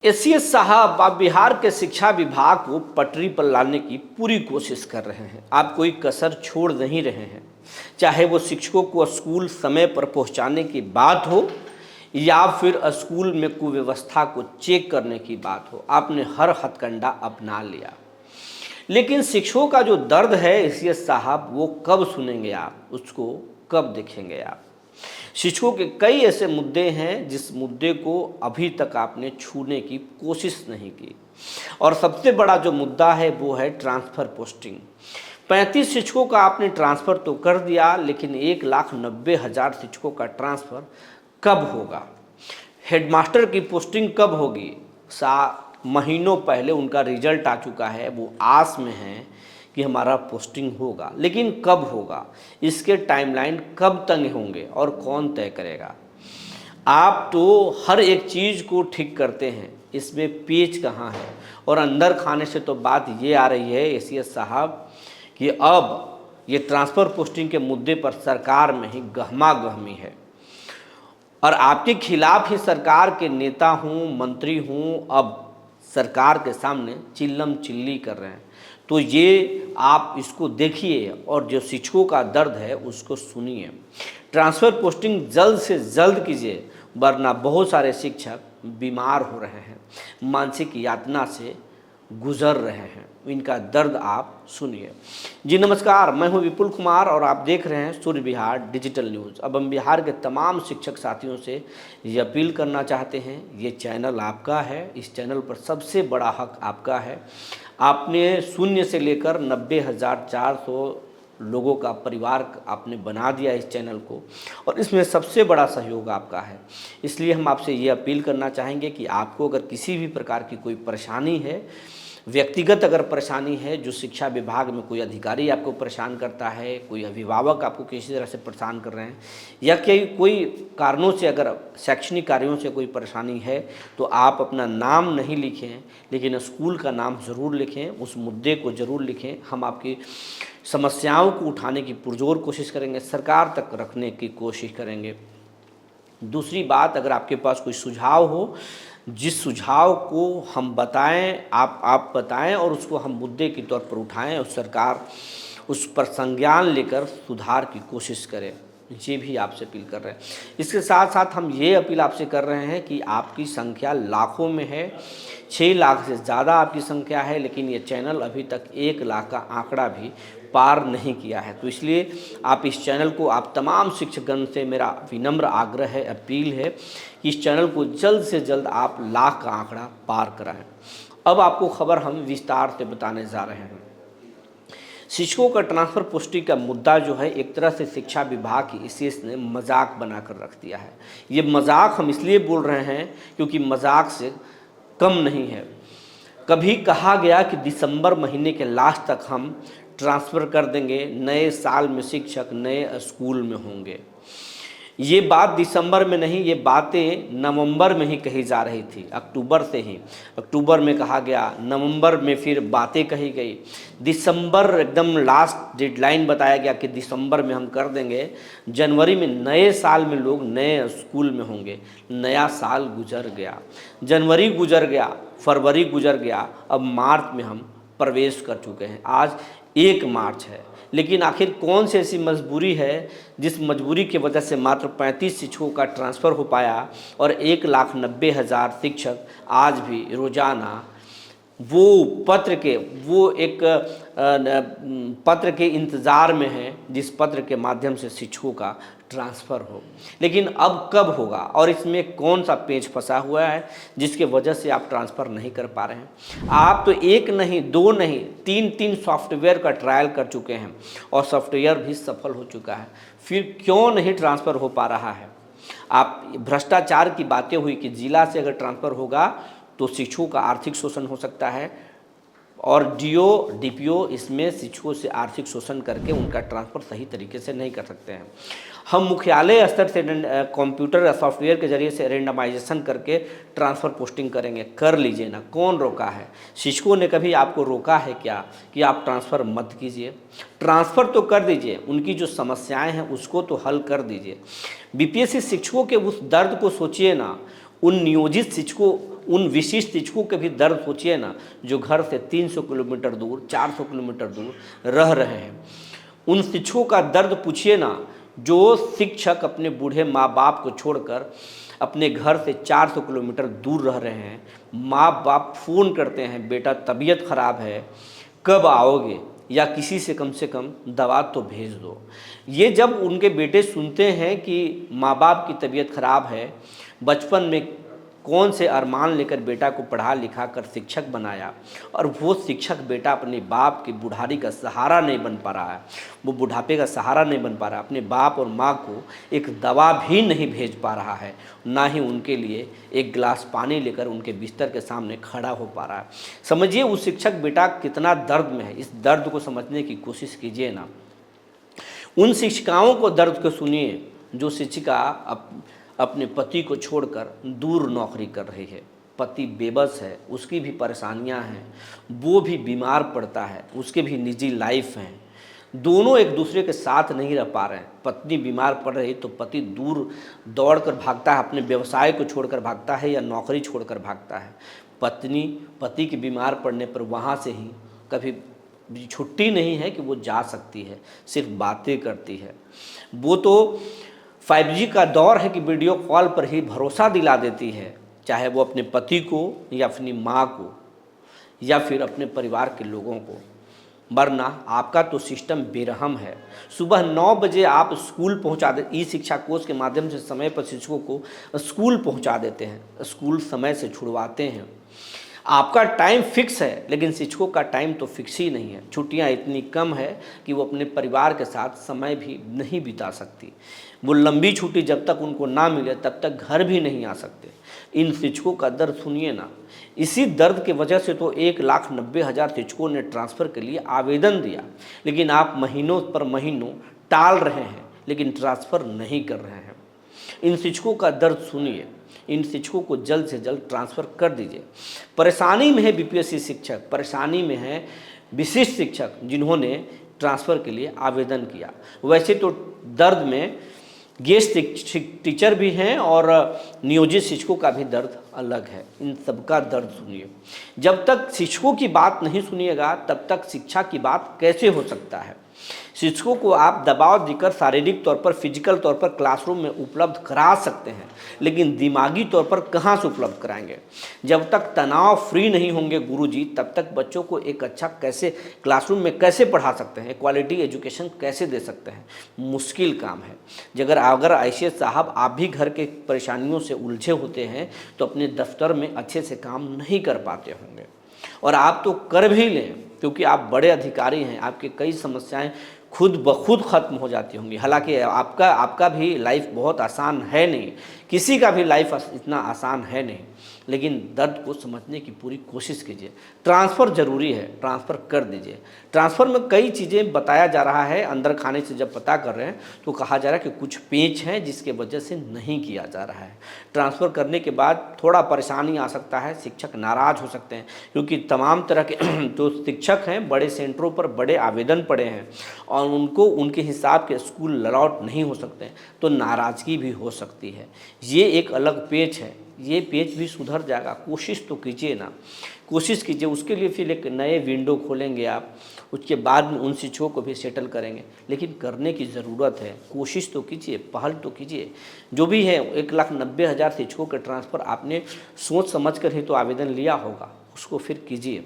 ACS साहब आप बिहार के शिक्षा विभाग को पटरी पर लाने की पूरी कोशिश कर रहे हैं। आप कोई कसर छोड़ नहीं रहे हैं, चाहे वो शिक्षकों को स्कूल समय पर पहुंचाने की बात हो या फिर स्कूल में कुव्यवस्था को चेक करने की बात हो। आपने हर हथकंडा अपना लिया, लेकिन शिक्षकों का जो दर्द है एसीएस साहब, वो कब सुनेंगे आप, उसको कब देखेंगे आप। शिक्षकों के कई ऐसे मुद्दे हैं जिस मुद्दे को अभी तक आपने छूने की कोशिश नहीं की, और सबसे बड़ा जो मुद्दा है वो है ट्रांसफ़र पोस्टिंग। 35 शिक्षकों का आपने ट्रांसफ़र तो कर दिया, लेकिन 1,90,000 शिक्षकों का ट्रांसफ़र कब होगा। हेडमास्टर की पोस्टिंग कब होगी। महीनों पहले उनका रिजल्ट आ चुका है, वो आस में हैं कि हमारा पोस्टिंग होगा, लेकिन कब होगा, इसके टाइमलाइन कब तय होंगे और कौन तय करेगा। आप तो हर एक चीज़ को ठीक करते हैं, इसमें पेच कहाँ है। और अंदर खाने से तो बात ये आ रही है एसीएस साहब कि अब ये ट्रांसफ़र पोस्टिंग के मुद्दे पर सरकार में ही गहमा गहमी है, और आपके खिलाफ ही सरकार के नेता हूँ, मंत्री हूँ, अब सरकार के सामने चिल्लम चिल्ली कर रहे हैं। तो ये आप इसको देखिए और जो शिक्षकों का दर्द है उसको सुनिए। ट्रांसफ़र पोस्टिंग जल्द से जल्द कीजिए, वरना बहुत सारे शिक्षक बीमार हो रहे हैं, मानसिक यातना से गुजर रहे हैं। इनका दर्द आप सुनिए। जी नमस्कार, मैं हूं विपुल कुमार और आप देख रहे हैं सूर्य बिहार डिजिटल न्यूज़। अब हम बिहार के तमाम शिक्षक साथियों से ये अपील करना चाहते हैं, ये चैनल आपका है, इस चैनल पर सबसे बड़ा हक आपका है। आपने शून्य से लेकर 90,400 लोगों का परिवार आपने बना दिया इस चैनल को, और इसमें सबसे बड़ा सहयोग आपका है। इसलिए हम आपसे ये अपील करना चाहेंगे कि आपको अगर किसी भी प्रकार की कोई परेशानी है, व्यक्तिगत अगर परेशानी है, जो शिक्षा विभाग में कोई अधिकारी आपको परेशान करता है, कोई अभिभावक आपको किसी तरह से परेशान कर रहे हैं, या कोई कारणों से अगर शैक्षणिक कार्यों से कोई परेशानी है, तो आप अपना नाम नहीं लिखें, लेकिन स्कूल का नाम ज़रूर लिखें, उस मुद्दे को ज़रूर लिखें। हम आपकी समस्याओं को उठाने की पुरजोर कोशिश करेंगे, सरकार तक रखने की कोशिश करेंगे। दूसरी बात, अगर आपके पास कोई सुझाव हो, जिस सुझाव को हम बताएं, आप बताएं और उसको हम मुद्दे के तौर पर उठाएं और सरकार उस पर संज्ञान लेकर सुधार की कोशिश करे, ये भी आपसे अपील कर रहे हैं। इसके साथ साथ हम ये अपील आपसे कर रहे हैं कि आपकी संख्या लाखों में है, 6 लाख से ज़्यादा आपकी संख्या है, लेकिन ये चैनल अभी तक 1 लाख का आंकड़ा भी पार नहीं किया है। तो इसलिए आप इस चैनल को, आप तमाम शिक्षकगण से मेरा विनम्र आग्रह है, अपील है कि इस चैनल को जल्द से जल्द आप लाख का आंकड़ा पार कराएं। अब आपको खबर हम विस्तार से बताने जा रहे हैं। शिक्षकों का ट्रांसफ़र पोस्टिंग का मुद्दा जो है, एक तरह से शिक्षा विभाग की एसीएस ने मजाक बनाकर रख दिया है। ये मजाक हम इसलिए बोल रहे हैं क्योंकि मजाक से कम नहीं है। कभी कहा गया कि दिसंबर महीने के लास्ट तक हम ट्रांसफ़र कर देंगे, नए साल में शिक्षक नए स्कूल में होंगे। ये बात दिसंबर में नहीं, ये बातें नवंबर में ही कही जा रही थी, अक्टूबर से ही। अक्टूबर में कहा गया, नवंबर में फिर बातें कही गई, दिसंबर एकदम लास्ट डेडलाइन बताया गया कि दिसंबर में हम कर देंगे, जनवरी में नए साल में लोग नए स्कूल में होंगे। नया साल गुजर गया, जनवरी गुजर गया, फरवरी गुजर गया, अब मार्च में हम प्रवेश कर चुके हैं। आज 1 मार्च है, लेकिन आखिर कौन सी ऐसी मजबूरी है जिस मजबूरी की वजह से मात्र 35 शिक्षकों का ट्रांसफ़र हो पाया, और 1,90,000 शिक्षक आज भी रोज़ाना पत्र के इंतज़ार में हैं, जिस पत्र के माध्यम से शिक्षकों का ट्रांसफ़र हो। लेकिन अब कब होगा, और इसमें कौन सा पेच फंसा हुआ है जिसके वजह से आप ट्रांसफ़र नहीं कर पा रहे हैं। आप तो 1 नहीं, 2 नहीं, 3 सॉफ्टवेयर का ट्रायल कर चुके हैं और सॉफ्टवेयर भी सफल हो चुका है, फिर क्यों नहीं ट्रांसफ़र हो पा रहा है। आप भ्रष्टाचार की बातें हुई कि जिला से अगर ट्रांसफ़र होगा तो शिक्षकों का आर्थिक शोषण हो सकता है, और डीपीओ इसमें शिक्षकों से आर्थिक शोषण करके उनका ट्रांसफ़र सही तरीके से नहीं कर सकते हैं। हम मुख्यालय स्तर से कंप्यूटर या सॉफ्टवेयर के जरिए से रेंडमाइजेशन करके ट्रांसफ़र पोस्टिंग करेंगे। कर लीजिए ना, कौन रोका है। शिक्षकों ने कभी आपको रोका है क्या कि आप ट्रांसफ़र मत कीजिए। ट्रांसफ़र तो कर दीजिए, उनकी जो समस्याएं हैं उसको तो हल कर दीजिए। बीपीएससी शिक्षकों के उस दर्द को सोचिए ना, उन नियोजित शिक्षकों, उन विशिष्ट शिक्षकों के भी दर्द सोचिए ना, जो घर से 300 किलोमीटर दूर, 400 किलोमीटर दूर रह रहे हैं। उन शिक्षकों का दर्द पूछिए ना, जो शिक्षक अपने बूढ़े माँ बाप को छोड़कर अपने घर से 400 किलोमीटर दूर रह रहे हैं। माँ बाप फ़ोन करते हैं, बेटा तबीयत ख़राब है, कब आओगे, या किसी से कम दवा तो भेज दो। ये जब उनके बेटे सुनते हैं कि माँ बाप की तबीयत खराब है, बचपन में कौन से अरमान लेकर बेटा को पढ़ा लिखा कर शिक्षक बनाया, और वो शिक्षक बेटा अपने बाप की बुढ़ारी का सहारा नहीं बन पा रहा है, वो बुढ़ापे का सहारा नहीं बन पा रहा, अपने बाप और माँ को एक दवा भी नहीं भेज पा रहा है, ना ही उनके लिए एक गिलास पानी लेकर उनके बिस्तर के सामने खड़ा हो पा रहा है। समझिए वो शिक्षक बेटा कितना दर्द में है। इस दर्द को समझने की कोशिश कीजिए ना। उन शिक्षिकाओं को दर्द को सुनिए जो शिक्षिका अपने पति को छोड़कर दूर नौकरी कर रही है। पति बेबस है, उसकी भी परेशानियां हैं, वो भी बीमार पड़ता है, उसके भी निजी लाइफ हैं, दोनों एक दूसरे के साथ नहीं रह पा रहे हैं। पत्नी बीमार पड़ रही तो पति दूर दौड़ कर भागता है, अपने व्यवसाय को छोड़कर भागता है या नौकरी छोड़कर भागता है। पत्नी पति के बीमार पड़ने पर वहाँ से ही कभी छुट्टी नहीं है कि वो जा सकती है, सिर्फ बातें करती है। वो तो 5G का दौर है कि वीडियो कॉल पर ही भरोसा दिला देती है, चाहे वो अपने पति को या अपनी माँ को या फिर अपने परिवार के लोगों को। वरना आपका तो सिस्टम बेरहम है। सुबह 9 बजे आप स्कूल पहुंचा दे, ई शिक्षा कोष के माध्यम से समय पर शिक्षकों को स्कूल पहुंचा देते हैं, स्कूल समय से छुड़वाते हैं। आपका टाइम फिक्स है, लेकिन शिक्षकों का टाइम तो फिक्स ही नहीं है। छुट्टियां इतनी कम है कि वो अपने परिवार के साथ समय भी नहीं बिता सकती। वो लंबी छुट्टी जब तक उनको ना मिले तब तक घर भी नहीं आ सकते। इन शिक्षकों का दर्द सुनिए ना। इसी दर्द की वजह से तो 1,90,000 शिक्षकों ने ट्रांसफ़र के लिए आवेदन दिया, लेकिन आप महीनों पर महीनों टाल रहे हैं, लेकिन ट्रांसफ़र नहीं कर रहे हैं। इन शिक्षकों का दर्द सुनिए। इन शिक्षकों को जल्द से जल्द ट्रांसफ़र कर दीजिए। परेशानी में है BPSC शिक्षक, परेशानी में है विशिष्ट शिक्षक जिन्होंने ट्रांसफ़र के लिए आवेदन किया। वैसे तो दर्द में गेस्ट टीचर भी हैं और नियोजित शिक्षकों का भी दर्द अलग है। इन सबका दर्द सुनिए। जब तक शिक्षकों की बात नहीं सुनिएगा तब तक शिक्षा की बात कैसे हो सकता है। शिक्षकों को आप दबाव देकर शारीरिक तौर पर, फिजिकल तौर पर क्लासरूम में उपलब्ध करा सकते हैं, लेकिन दिमागी तौर पर कहाँ से उपलब्ध कराएंगे। जब तक तनाव फ्री नहीं होंगे गुरुजी, तब तक बच्चों को एक अच्छा कैसे क्लासरूम में कैसे पढ़ा सकते हैं, क्वालिटी एजुकेशन कैसे दे सकते हैं। मुश्किल काम है। अगर ICS साहब आप भी घर के परेशानियों से उलझे होते हैं तो अपने दफ्तर में अच्छे से काम नहीं कर पाते होंगे, और आप तो कर भी लें क्योंकि आप बड़े अधिकारी हैं, आपकी कई समस्याएं खुद ब खुद ख़त्म हो जाती होंगी। हालांकि आपका भी लाइफ बहुत आसान है नहीं, किसी का भी लाइफ इतना आसान है नहीं, लेकिन दर्द को समझने की पूरी कोशिश कीजिए। ट्रांसफ़र ज़रूरी है, ट्रांसफ़र कर दीजिए। ट्रांसफ़र में कई चीज़ें बताया जा रहा है। अंदर खाने से जब पता कर रहे हैं तो कहा जा रहा है कि कुछ पेच हैं जिसके वजह से नहीं किया जा रहा है। ट्रांसफ़र करने के बाद थोड़ा परेशानी आ सकता है, शिक्षक नाराज़ हो सकते हैं, क्योंकि तमाम तरह के जो शिक्षक हैं बड़े सेंटरों पर बड़े आवेदन पड़े हैं और उनको उनके हिसाब के स्कूल अलॉट नहीं हो सकते, तो नाराज़गी भी हो सकती है। ये एक अलग पेच है, ये पेज भी सुधर जाएगा। कोशिश तो कीजिए ना, कोशिश कीजिए। उसके लिए फिर एक नए विंडो खोलेंगे आप, उसके बाद में उन शिक्षकों को भी सेटल करेंगे, लेकिन करने की ज़रूरत है। कोशिश तो कीजिए, पहल तो कीजिए। जो भी है 1,90,000 शिक्षकों के ट्रांसफ़र आपने सोच समझ कर ही तो आवेदन लिया होगा, उसको फिर कीजिए।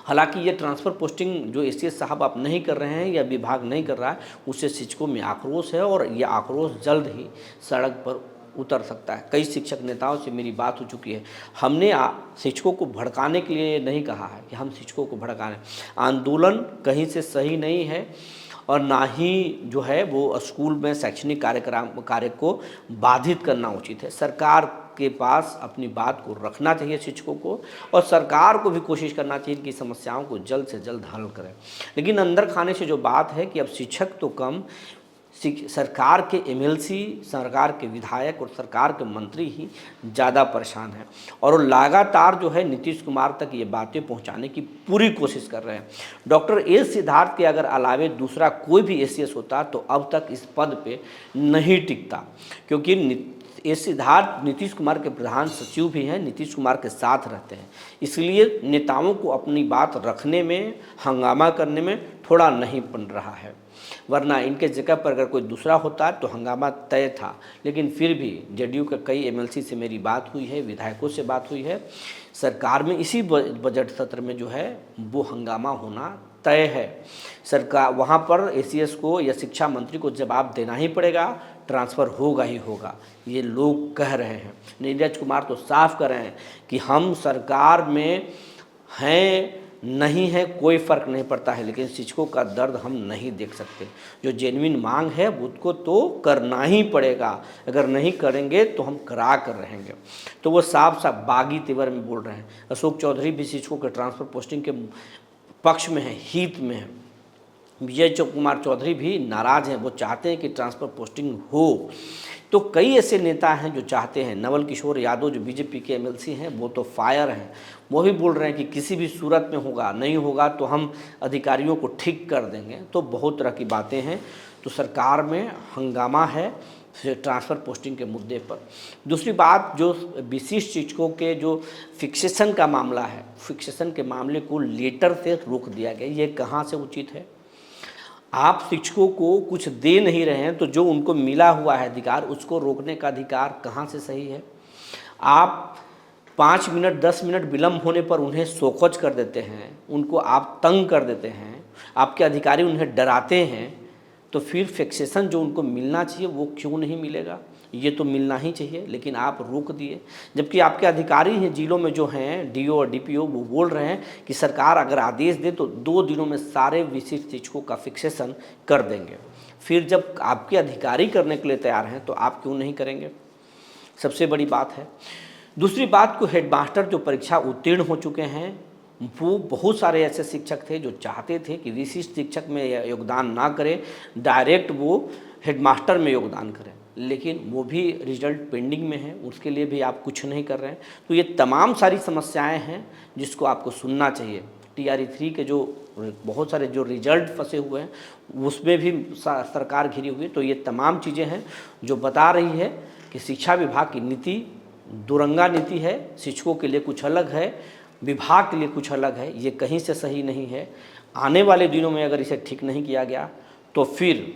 हालांकि ये ट्रांसफ़र पोस्टिंग जो ACS साहब आप नहीं कर रहे हैं या विभाग नहीं कर रहा है, उससे शिक्षकों में आक्रोश है और ये आक्रोश जल्द ही सड़क पर उतर सकता है। कई शिक्षक नेताओं से मेरी बात हो चुकी है। हमने शिक्षकों को भड़काने के लिए नहीं कहा है कि हम शिक्षकों को भड़काने, आंदोलन कहीं से सही नहीं है और ना ही जो है वो स्कूल में शैक्षणिक कार्य को बाधित करना उचित है। सरकार के पास अपनी बात को रखना चाहिए शिक्षकों को, और सरकार को भी कोशिश करना चाहिए कि समस्याओं को जल्द से जल्द हल करें। लेकिन अंदर खाने से जो बात है कि अब शिक्षक तो कम, सरकार के MLC, सरकार के विधायक और सरकार के मंत्री ही ज़्यादा परेशान हैं, और वो लगातार जो है नीतीश कुमार तक ये बातें पहुंचाने की पूरी कोशिश कर रहे हैं। डॉक्टर एस सिद्धार्थ के अगर अलावे दूसरा कोई भी ACS होता तो अब तक इस पद पे नहीं टिकता, क्योंकि ये सिद्धार्थ नीतीश कुमार के प्रधान सचिव भी हैं, नीतीश कुमार के साथ रहते हैं, इसलिए नेताओं को अपनी बात रखने में, हंगामा करने में थोड़ा नहीं बन रहा है। वरना इनके जगह पर अगर कोई दूसरा होता तो हंगामा तय था। लेकिन फिर भी जेडीयू के कई एमएलसी से मेरी बात हुई है, विधायकों से बात हुई है, सरकार में इसी बजट सत्र में जो है वो हंगामा होना तय है। सरकार वहाँ पर एसीएस को या शिक्षा मंत्री को जवाब देना ही पड़ेगा, ट्रांसफ़र होगा ही होगा, ये लोग कह रहे हैं। नीरज कुमार तो साफ कर रहे हैं कि हम सरकार में हैं नहीं है कोई फ़र्क नहीं पड़ता है, लेकिन शिक्षकों का दर्द हम नहीं देख सकते। जो जेन्युइन मांग है उसको तो करना ही पड़ेगा, अगर नहीं करेंगे तो हम करा कर रहेंगे। तो वो साफ साफ बागी तेवर में बोल रहे हैं। अशोक चौधरी भी शिक्षकों के ट्रांसफ़र पोस्टिंग के पक्ष में है, हित में है। विजय कुमार चौधरी भी नाराज़ हैं, वो चाहते हैं कि ट्रांसफ़र पोस्टिंग हो। तो कई ऐसे नेता हैं जो चाहते हैं। नवल किशोर यादव जो बीजेपी के एमएलसी हैं वो तो फायर हैं, वो भी बोल रहे हैं कि किसी भी सूरत में होगा, नहीं होगा तो हम अधिकारियों को ठीक कर देंगे। तो बहुत तरह की बातें हैं। तो सरकार में हंगामा है ट्रांसफ़र पोस्टिंग के मुद्दे पर। दूसरी बात, जो विशिष्ट शिक्षकों के जो फिक्सेशन का मामला है, फिक्सेशन के मामले को लेटर से रोक दिया गया, ये कहाँ से उचित है? आप शिक्षकों को कुछ दे नहीं रहे हैं तो जो उनको मिला हुआ है अधिकार, उसको रोकने का अधिकार कहाँ से सही है? आप 5 मिनट 10 मिनट विलम्ब होने पर उन्हें शोकज कर देते हैं, उनको आप तंग कर देते हैं, आपके अधिकारी उन्हें डराते हैं, तो फिर फिक्सेशन जो उनको मिलना चाहिए वो क्यों नहीं मिलेगा? ये तो मिलना ही चाहिए, लेकिन आप रोक दिए। जबकि आपके अधिकारी हैं जिलों में जो हैं डीओ और डीपीओ, वो बोल रहे हैं कि सरकार अगर आदेश दे तो 2 दिनों में सारे विशिष्ट शिक्षकों का फिक्सेशन कर देंगे। फिर जब आपके अधिकारी करने के लिए तैयार हैं तो आप क्यों नहीं करेंगे? सबसे बड़ी बात है। दूसरी बात को, हेडमास्टर जो परीक्षा उत्तीर्ण हो चुके हैं, वो बहुत सारे ऐसे शिक्षक थे जो चाहते थे कि विशिष्ट शिक्षक में योगदान ना करें, डायरेक्ट वो हेडमास्टर में योगदान करें, लेकिन वो भी रिजल्ट पेंडिंग में है, उसके लिए भी आप कुछ नहीं कर रहे हैं। तो ये तमाम सारी समस्याएं हैं जिसको आपको सुनना चाहिए। TRE 3 के जो बहुत सारे जो रिजल्ट फंसे हुए हैं उसमें भी सरकार घिरी हुई है। तो ये तमाम चीज़ें हैं जो बता रही है कि शिक्षा विभाग की नीति दुरंगा नीति है, शिक्षकों के लिए कुछ अलग है, विभाग के लिए कुछ अलग है, ये कहीं से सही नहीं है। आने वाले दिनों में अगर इसे ठीक नहीं किया गया तो फिर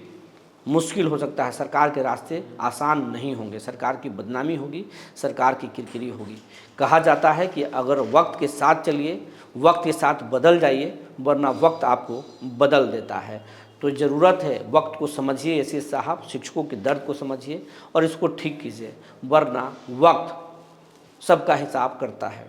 मुश्किल हो सकता है, सरकार के रास्ते आसान नहीं होंगे, सरकार की बदनामी होगी, सरकार की किरकिरी होगी। कहा जाता है कि अगर वक्त के साथ चलिए, वक्त के साथ बदल जाइए, वरना वक्त आपको बदल देता है। तो ज़रूरत है वक्त को समझिए, ऐसे साहब शिक्षकों के दर्द को समझिए और इसको ठीक कीजिए, वरना वक्त सबका हिसाब करता है।